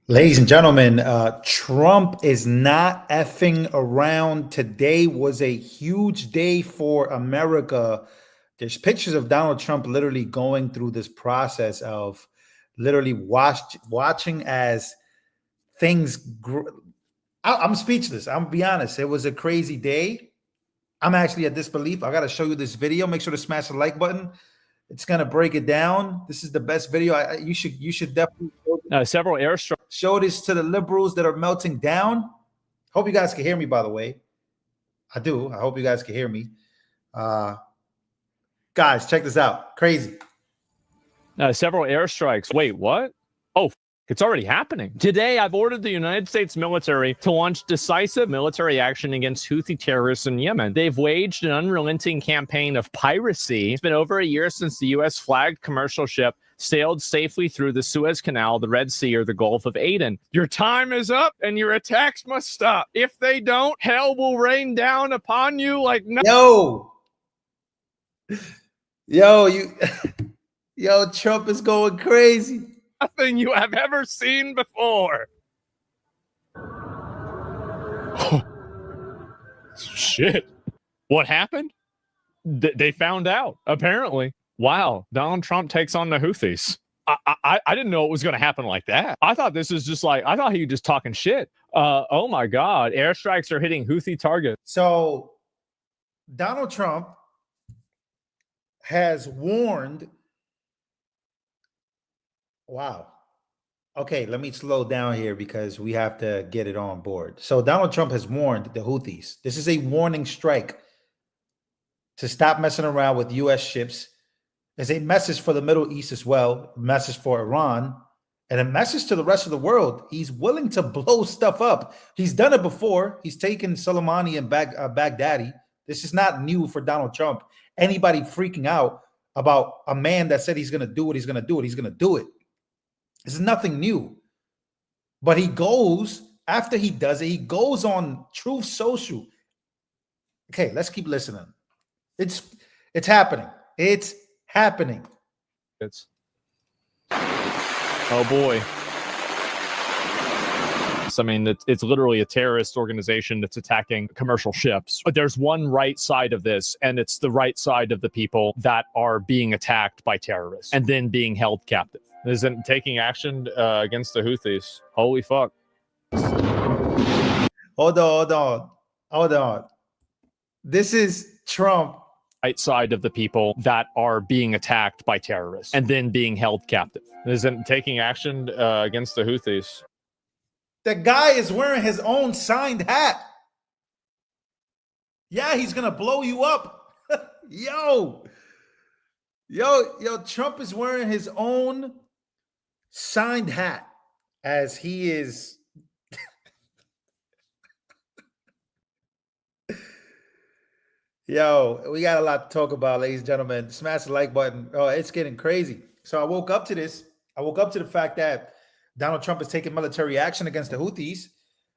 Ladies and gentlemen, Trump is not effing around. Today was a huge day for America. There's pictures of Donald Trump literally going through this process of literally watching as things. I'm speechless. I'm gonna be honest. It was a crazy day. I'm actually at disbelief. I got to show you this video. Make sure to smash the like button. It's gonna break it down. This is the best video. You should definitely several airstrikes. show this to the liberals that are melting down. Hope you guys can hear me, by the way. I do. I hope you guys can hear me. Guys, check this out. Crazy. Several airstrikes. Wait, what? Oh, it's already happening. Today, I've ordered the United States military to launch decisive military action against Houthi terrorists in Yemen. They've waged an unrelenting campaign of piracy. It's been over a year since the U.S. flagged commercial ship sailed safely through the Suez Canal, the Red Sea, or the Gulf of Aden. Your time is up, and your attacks must stop. If they don't, hell will rain down upon you like Yo, yo, Trump is going crazy. nothing you have ever seen before. Shit. What happened? They found out, apparently. Wow, Donald Trump takes on the Houthis. I didn't know it was going to happen like that. I thought this is just like, I thought he was just talking shit. Oh my God, airstrikes are hitting Houthi targets. So Donald Trump has warned. Wow. Okay, let me slow down here because we have to get it on board. So Donald Trump has warned the Houthis. This is a warning strike to stop messing around with U.S. ships. There's a message for the Middle East as well, a message for Iran, and a message to the rest of the world. He's willing to blow stuff up. He's done it before. He's taken Soleimani and Baghdadi. This is not new for Donald Trump. Anybody freaking out about a man that said he's going to do it, he's going to do it, he's going to do it. This is nothing new. But he goes, after he does it, he goes on Truth Social. Okay, let's keep listening. It's happening. It's happening. Oh boy. I mean, it's literally a terrorist organization that's attacking commercial ships. But there's one right side of this, and it's the right side of the people that are being attacked by terrorists and then being held captive. Isn't taking action against the Houthis. Holy fuck. Hold on. This is Trump. Right side of the people that are being attacked by terrorists and then being held captive. Isn't taking action against the Houthis. The guy is wearing his own signed hat. Yeah, he's going to blow you up. Yo, Trump is wearing his own signed hat as he is. Yo, we got a lot to talk about, ladies and gentlemen. Smash the like button. Oh, it's getting crazy. So I woke up to this. I woke up to the fact that Donald Trump is taking military action against the Houthis.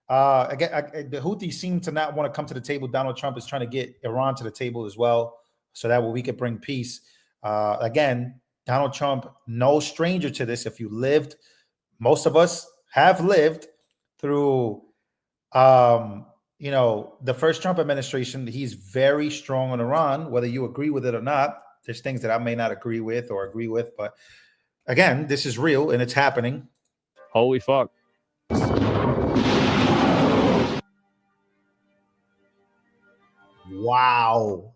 The Houthis seem to not want to come to the table. Donald Trump is trying to get Iran to the table as well, so that way we could bring peace. Again, Donald Trump, no stranger to this. If you lived, most of us have lived through, the first Trump administration. He's very strong on Iran, whether you agree with it or not. There's things that I may not agree with, but again, this is real and it's happening. Holy fuck. Wow.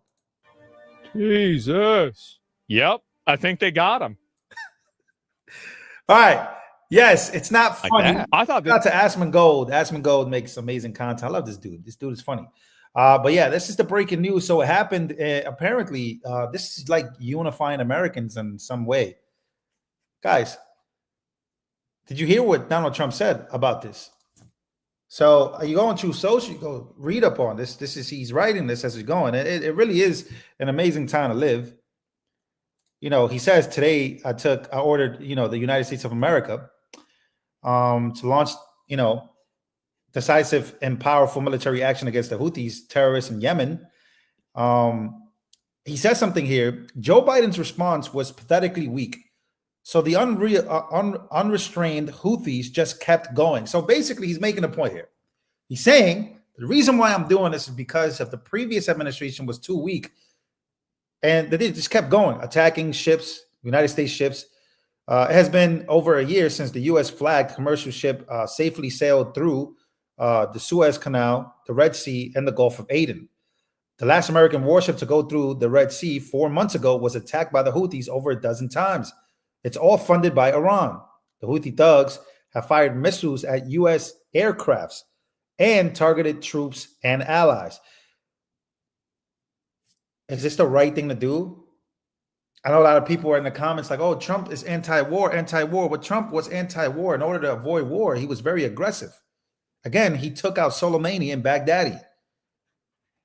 Jesus. Yep. I think they got him. All right. Yes, it's not funny. Like I thought not to Asmongold. Asmongold makes amazing content. I love this dude. This dude is funny. But yeah, this is the breaking news. So it happened. Apparently, this is like unifying Americans in some way. Guys, did you hear what Donald Trump said about this? So are you going through social? Go read up on this. He's writing this as he's going. It really is an amazing time to live. He says today I ordered, the United States of America to launch, decisive and powerful military action against the Houthis, terrorists in Yemen. He says something here. Joe Biden's response was pathetically weak. So the unrestrained Houthis just kept going. So basically, he's making a point here. He's saying the reason why I'm doing this is because of the previous administration was too weak, and they just kept going, attacking ships, United States ships. It has been over a year since the U.S. flagged commercial ship safely sailed through the Suez Canal, the Red Sea, and the Gulf of Aden. The last American warship to go through the Red Sea 4 months ago was attacked by the Houthis over a dozen times. It's all funded by Iran. The Houthi thugs have fired missiles at U.S. aircrafts and targeted troops and allies. Is this the right thing to do? I know a lot of people are in the comments like, oh, Trump is anti-war, anti-war. But Trump was anti-war in order to avoid war. He was very aggressive. Again, he took out Soleimani and Baghdadi.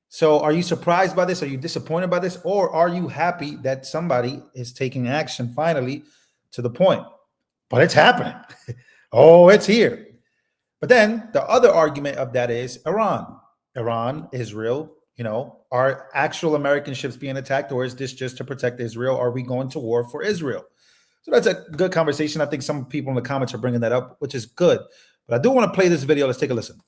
So are you surprised by this? Are you disappointed by this? Or are you happy that somebody is taking action finally to the point? But it's happening. Oh, it's here. But then the other argument of that is Iran. Iran, Israel, are actual American ships being attacked, or is this just to protect Israel? Are we going to war for Israel? So that's a good conversation. I think some people in the comments are bringing that up, which is good. But I do want to play this video. Let's take a listen.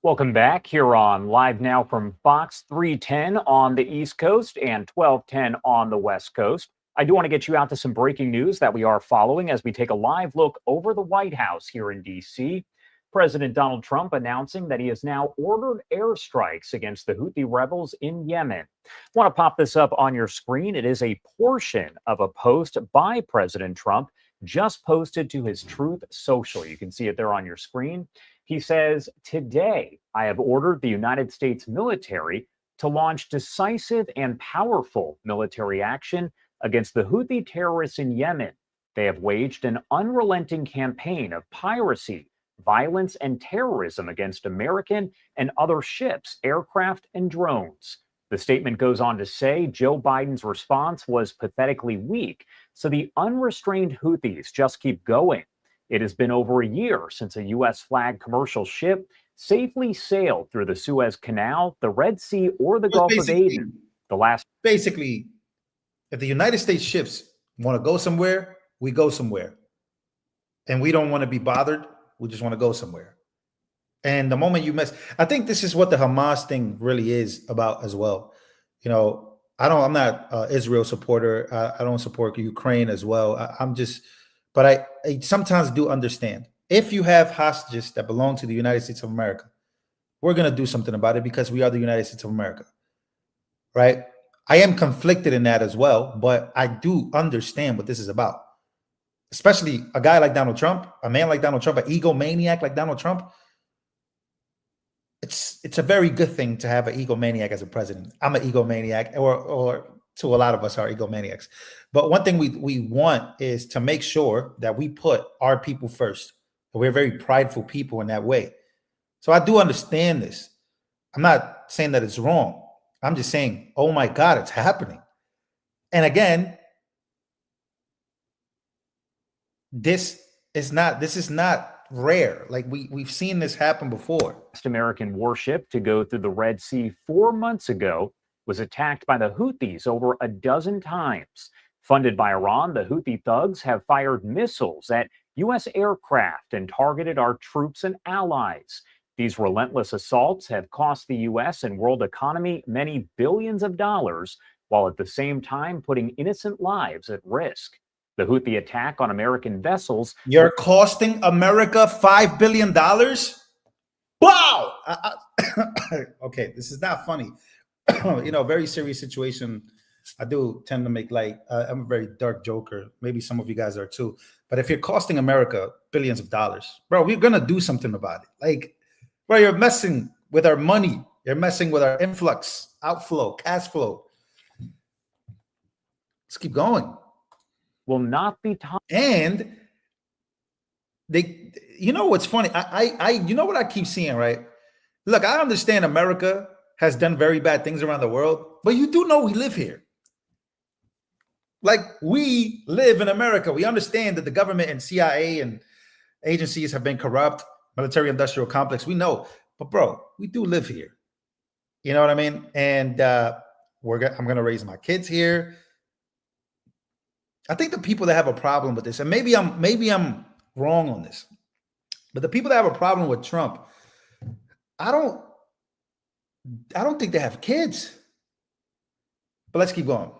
Welcome back here on Live Now from Fox 310 on the East Coast and 1210 on the West Coast. I do want to get you out to some breaking news that we are following as we take a live look over the White House here in D.C. President Donald Trump announcing that he has now ordered airstrikes against the Houthi rebels in Yemen. I want to pop this up on your screen. It is a portion of a post by President Trump just posted to his Truth Social. You can see it there on your screen. He says, "Today, I have ordered the United States military to launch decisive and powerful military action against the Houthi terrorists in Yemen. They have waged an unrelenting campaign of piracy, violence, and terrorism against American and other ships, aircraft, and drones." The statement goes on to say Joe Biden's response was pathetically weak, so the unrestrained Houthis just keep going. It has been over a year since a U.S.-flagged commercial ship safely sailed through the Suez Canal, the Red Sea, or the Gulf of Aden. Basically, if the United States ships want to go somewhere, we go somewhere. And we don't want to be bothered. We just want to go somewhere. And the moment you mess, I think this is what the Hamas thing really is about as well. I'm not an Israel supporter. I don't support Ukraine as well. But I sometimes do understand. If you have hostages that belong to the United States of America, we're going to do something about it because we are the United States of America, right? I am conflicted in that as well, but I do understand what this is about. Especially a guy like Donald Trump, a man like Donald Trump, an egomaniac like Donald Trump. It's a very good thing to have an egomaniac as a president. I'm an egomaniac, or to a lot of us are egomaniacs. But one thing we want is to make sure that we put our people first. We're very prideful people in that way. So I do understand this. I'm not saying that it's wrong. I'm just saying, oh my God, it's happening. And again, this is not rare. Like we've seen this happen before. American warship to go through the Red Sea 4 months ago was attacked by the Houthis over a dozen times. Funded by Iran, the Houthi thugs have fired missiles at U.S. aircraft and targeted our troops and allies. These relentless assaults have cost the U.S. and world economy many billions of dollars, while at the same time putting innocent lives at risk. The Houthi attack on American vessels. You're costing America $5 billion? Wow! Okay, this is not funny. Very serious situation. I do tend to make light. I'm a very dark joker. Maybe some of you guys are too. But if you're costing America billions of dollars, bro, we're going to do something about it. Like, bro, you're messing with our money. You're messing with our influx, outflow, cash flow. Let's keep going. Will not be and they, what's funny? I what I keep seeing, right? Look, I understand America has done very bad things around the world, but you do know we live here. Like, we live in America. We understand that the government and CIA and agencies have been corrupt, military-industrial complex. We know, but bro, we do live here. You know what I mean? And I'm gonna raise my kids here. I think the people that have a problem with this, and maybe I'm wrong on this, but the people that have a problem with Trump, I don't think they have kids. But let's keep going.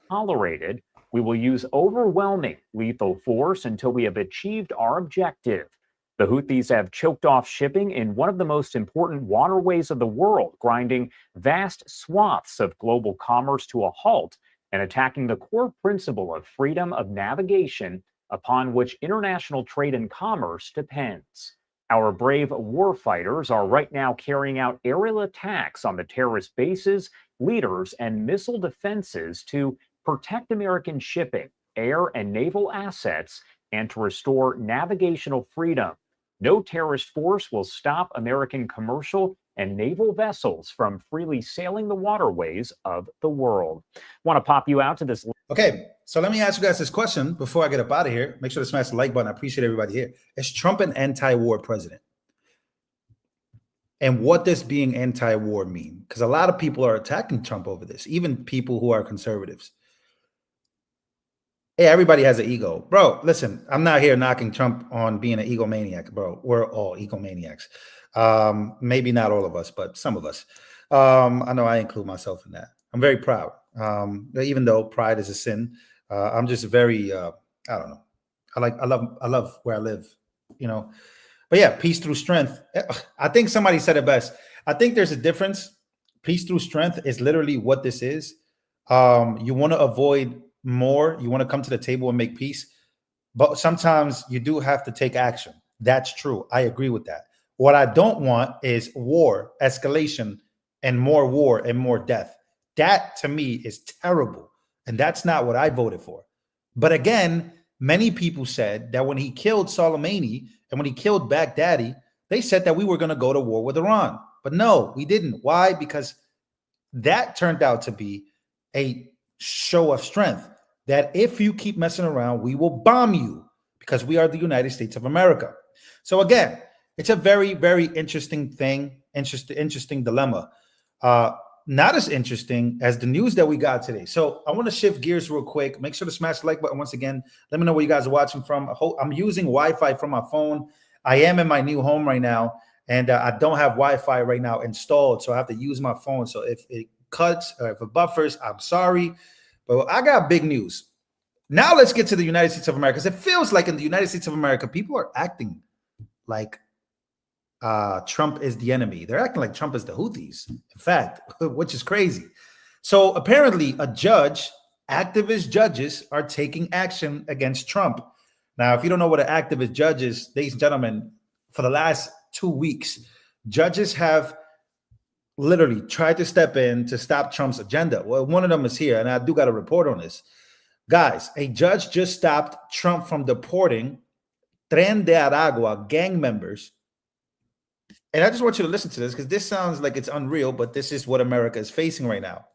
Tolerated, we will use overwhelming lethal force until we have achieved our objective. The Houthis have choked off shipping in one of the most important waterways of the world, grinding vast swaths of global commerce to a halt and attacking the core principle of freedom of navigation upon which international trade and commerce depends. Our brave warfighters are right now carrying out aerial attacks on the terrorist bases, leaders, and missile defenses to protect American shipping, air, and naval assets, and to restore navigational freedom. No terrorist force will stop American commercial and naval vessels from freely sailing the waterways of the world. Want to pop you out to this. Okay, so let me ask you guys this question before I get up out of here. Make sure to smash the like button. I appreciate everybody here. Is Trump an anti-war president? And what does being anti-war mean? Because a lot of people are attacking Trump over this, even people who are conservatives. Hey, everybody has an ego. Bro, listen, I'm not here knocking Trump on being an egomaniac, bro. We're all egomaniacs. Maybe not all of us, but some of us. I know I include myself in that. I'm very proud. Even though pride is a sin, I'm just very, I don't know. I love where I live, you know. But yeah, peace through strength. I think somebody said it best. I think there's a difference. Peace through strength is literally what this is. You want to avoid more. You want to come to the table and make peace. But sometimes you do have to take action. That's true. I agree with that. What I don't want is war, escalation, and more death. That to me is terrible. And that's not what I voted for. But again, many people said that when he killed Soleimani and when he killed Baghdadi, they said that we were going to go to war with Iran. But no, we didn't. Why? Because that turned out to be a show of strength, that if you keep messing around, we will bomb you because we are the United States of America. So again, it's a very, very interesting thing, interesting dilemma. Not as interesting as the news that we got today. So I want to shift gears real quick. Make sure to smash the like button once again. Let me know where you guys are watching from. I'm using Wi-Fi from my phone. I am in my new home right now, and I don't have Wi-Fi right now installed, so I have to use my phone. So if it cuts or if it buffers, I'm sorry. But I got big news. Now let's get to the United States of America, because it feels like in the United States of America, people are acting like Trump is the enemy. They're acting like Trump is the Houthis, in fact, which is crazy. So apparently a judge, activist judges are taking action against Trump. Now, if you don't know what an activist judge is, ladies and gentlemen, for the last 2 weeks, judges have literally tried to step in to stop Trump's agenda. Well, one of them is here, and I do got a report on this. Guys, a judge just stopped Trump from deporting Tren de Aragua gang members. And I just want you to listen to this because this sounds like it's unreal, but this is what America is facing right now.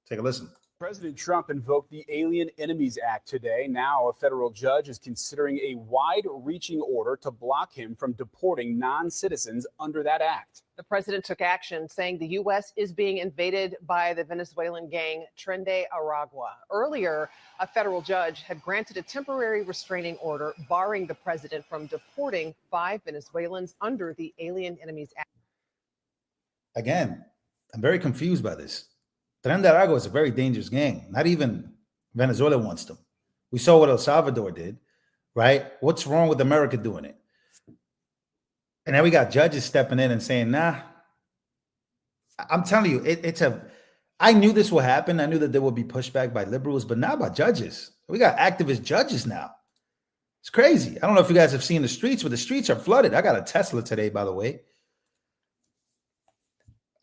Take a listen. President Trump invoked the Alien Enemies Act today. Now, a federal judge is considering a wide-reaching order to block him from deporting non-citizens under that act. The president took action, saying the U.S. is being invaded by the Venezuelan gang Tren de Aragua. Earlier, a federal judge had granted a temporary restraining order barring the president from deporting 5 Venezuelans under the Alien Enemies Act. Again, I'm very confused by this. Tren de Aragua is a very dangerous gang. Not even Venezuela wants them. We saw what El Salvador did, right? What's wrong with America doing it? And then we got judges stepping in and saying, nah. I'm telling you, I knew this would happen. I knew that there would be pushback by liberals, but not by judges. We got activist judges now. It's crazy. I don't know if you guys have seen the streets, but the streets are flooded. I got a Tesla today, by the way.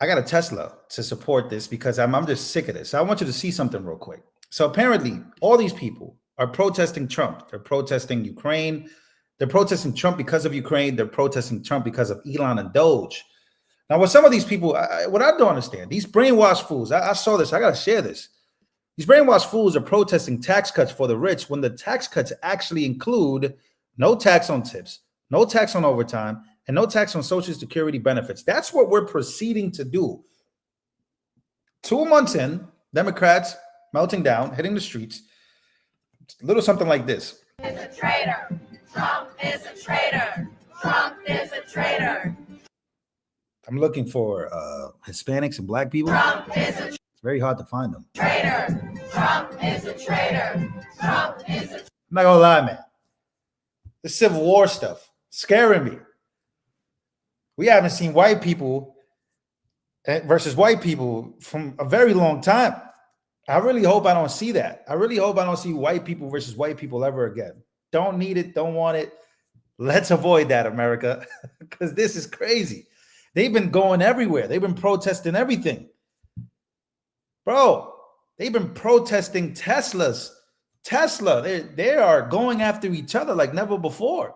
I got a Tesla to support this because I'm just sick of this. I want you to see something real quick. So apparently, all these people are protesting Trump. They're protesting Ukraine. They're protesting Trump because of Ukraine. They're protesting Trump because of Elon and Doge. Now, with some of these people, what I don't understand, these brainwashed fools, I saw this. I got to share this. These brainwashed fools are protesting tax cuts for the rich when the tax cuts actually include no tax on tips, no tax on overtime, and no tax on Social Security benefits. That's what we're proceeding to do. 2 months in, Democrats melting down, hitting the streets. a little something like this. Is a traitor. Trump is a traitor. Trump is a traitor. I'm looking for Hispanics and black people. Trump is a It's very hard to find them. traitor. Trump is a traitor. Trump is a I'm not gonna lie, man. This Civil War stuff scaring me. We haven't seen white people versus white people from a very long time. I really hope I don't see that. I really hope I don't see white people versus white people ever again. Don't need it. Don't want it. Let's avoid that, America, because this is crazy. They've been going everywhere. They've been protesting everything. Bro, they've been protesting Teslas. Tesla, they are going after each other like never before.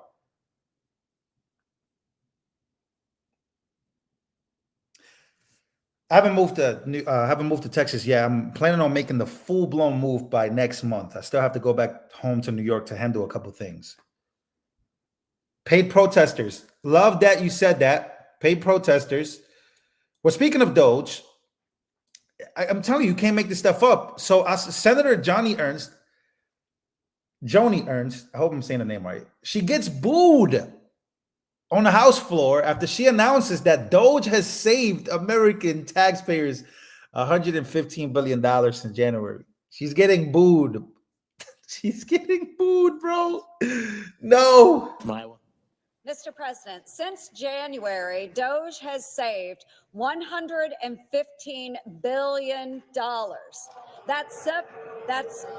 I haven't moved to Texas yet. I'm planning on making the full-blown move by next month. I still have to go back home to New York to handle a couple things. Paid protesters. Love that you said that. Paid protesters. Well, speaking of Doge, I'm telling you, you can't make this stuff up. So Senator Joni Ernst, I hope I'm saying the name right. She gets booed on the House floor after she announces that Doge has saved American taxpayers $115 billion in January. She's getting booed. She's getting booed, bro. No. Mr. President, since January, Doge has saved $115 billion. That's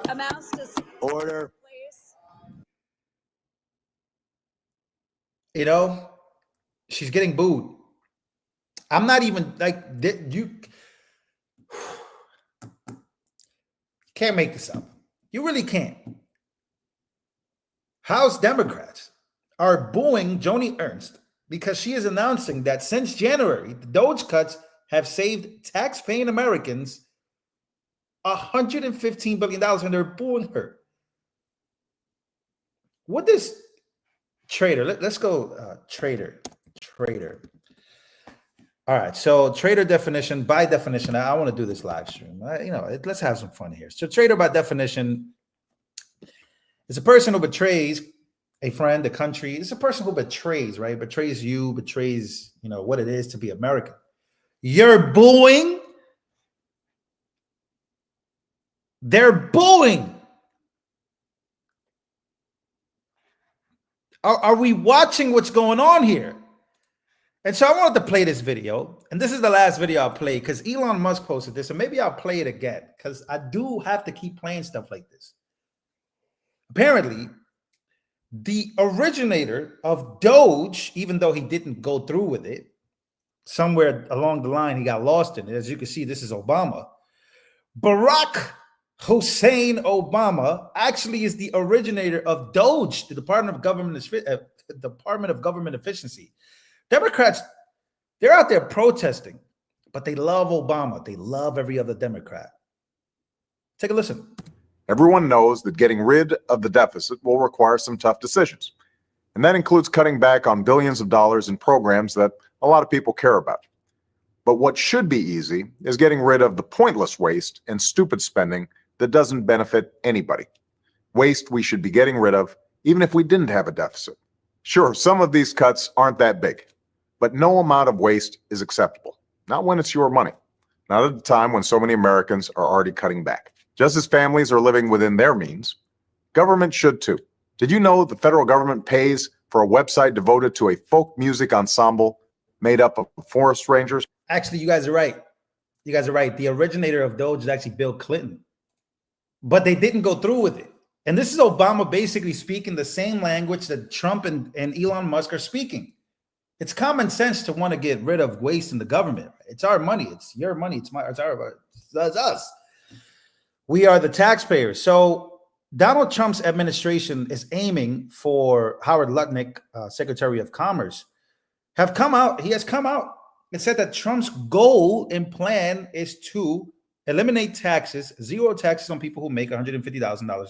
amounts to order. Please. You know, she's getting booed. I'm not even like you can't make this up. You really can't. House Democrats are booing Joni Ernst because she is announcing that since January, the Doge cuts have saved tax-paying Americans $115 billion, and they're booing her. What this traitor? Let's go traitor. All right, so traitor definition, by definition, I want to do this live stream. Let's have some fun here. So traitor by definition is a person who betrays a friend, a country. It's a person who betrays, right? Betrays you, betrays, what it is to be American. You're booing. They're booing. Are we watching what's going on here? And so I wanted to play this video. And this is the last video I'll play because Elon Musk posted this. And maybe I'll play it again because I do have to keep playing stuff like this. Apparently, the originator of Doge, even though he didn't go through with it, somewhere along the line, he got lost in it. As you can see, this is Obama. Barack Hussein Obama actually is the originator of Doge, the Department of Government Efficiency. Democrats, they're out there protesting, but they love Obama. They love every other Democrat. Take a listen. Everyone knows that getting rid of the deficit will require some tough decisions. And that includes cutting back on billions of dollars in programs that a lot of people care about. But what should be easy is getting rid of the pointless waste and stupid spending that doesn't benefit anybody. Waste we should be getting rid of, even if we didn't have a deficit. Sure, some of these cuts aren't that big, but no amount of waste is acceptable. Not when it's your money. Not at a time when so many Americans are already cutting back. Just as families are living within their means, government should too. Did you know the federal government pays for a website devoted to a folk music ensemble made up of forest rangers? Actually, you guys are right. The originator of Doge is actually Bill Clinton. But they didn't go through with it. And this is Obama basically speaking the same language that Trump and Elon Musk are speaking. It's common sense to want to get rid of waste in the government. It's our money. It's your money. It's us. We are the taxpayers. So Donald Trump's administration is aiming for Howard Lutnick, Secretary of Commerce, He has come out and said that Trump's goal and plan is to eliminate taxes, zero taxes on people who make $150,000,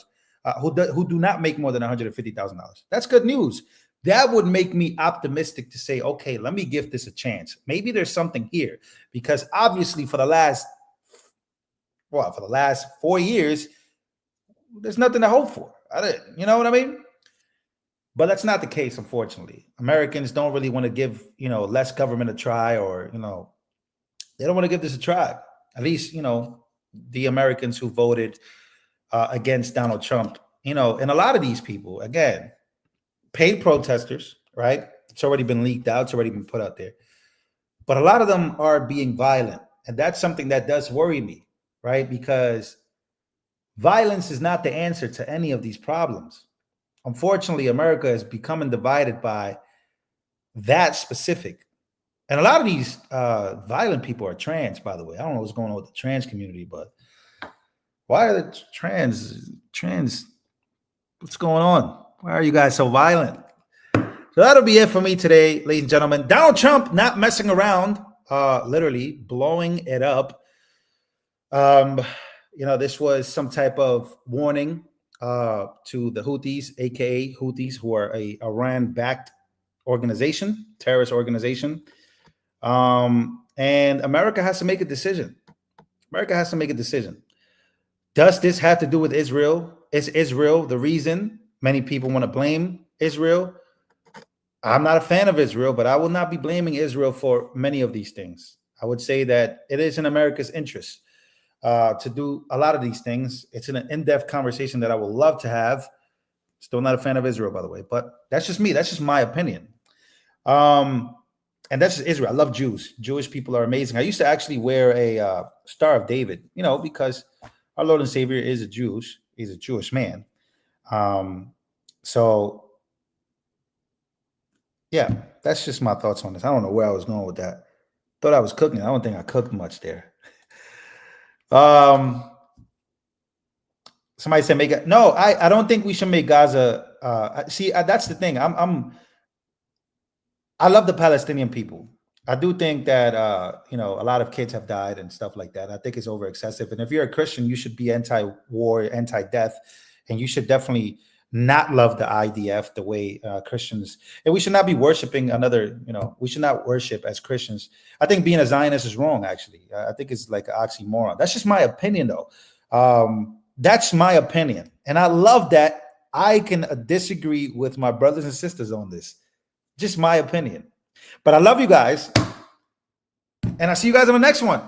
who do not make more than $150,000. That's good news. That would make me optimistic to say, okay, let me give this a chance. Maybe there's something here, because obviously for the last 4 years, there's nothing to hope for. You know what I mean? But that's not the case, unfortunately. Americans don't really want to give, less government a try, or, they don't want to give this a try. At least, the Americans who voted against Donald Trump, and a lot of these people, again, paid protesters, right? It's already been leaked out. It's already been put out there. But a lot of them are being violent. And that's something that does worry me, right? Because violence is not the answer to any of these problems. Unfortunately, America is becoming divided by that specific. And a lot of these violent people are trans, by the way. I don't know what's going on with the trans community, but why are the trans? What's going on? Why are you guys so violent? So that'll be it for me today, ladies and gentlemen. Donald Trump not messing around, literally blowing it up. This was some type of warning to the Houthis, aka Houthis, who are a Iran-backed organization, terrorist organization. And America has to make a decision. Does this have to do with Israel? Is Israel the reason? Many people want to blame Israel. I'm not a fan of Israel, but I will not be blaming Israel for many of these things. I would say that it is in America's interest to do a lot of these things. It's an in-depth conversation that I would love to have. Still not a fan of Israel, by the way, but that's just me. That's just my opinion. And that's just Israel. I love Jews. Jewish people are amazing. I used to actually wear a Star of David, because our Lord and Savior is he's a Jewish man. So yeah, that's just my thoughts on this. I don't know where I was going with that. Thought I was cooking. I don't think I cooked much there. Somebody said make it. No, I don't think we should make Gaza. See, that's the thing. I love the Palestinian people. I do think that a lot of kids have died and stuff like that. I think it's over excessive. And if you're a Christian, you should be anti-war, anti-death, and you should definitely not love the IDF the way Christians. And we should not be worshiping another. We should not worship as Christians. I think being a Zionist is wrong. Actually, I think it's like an oxymoron. That's just my opinion, though. That's my opinion, and I love that I can disagree with my brothers and sisters on this. Just my opinion. But I love you guys. And I'll see you guys on the next one.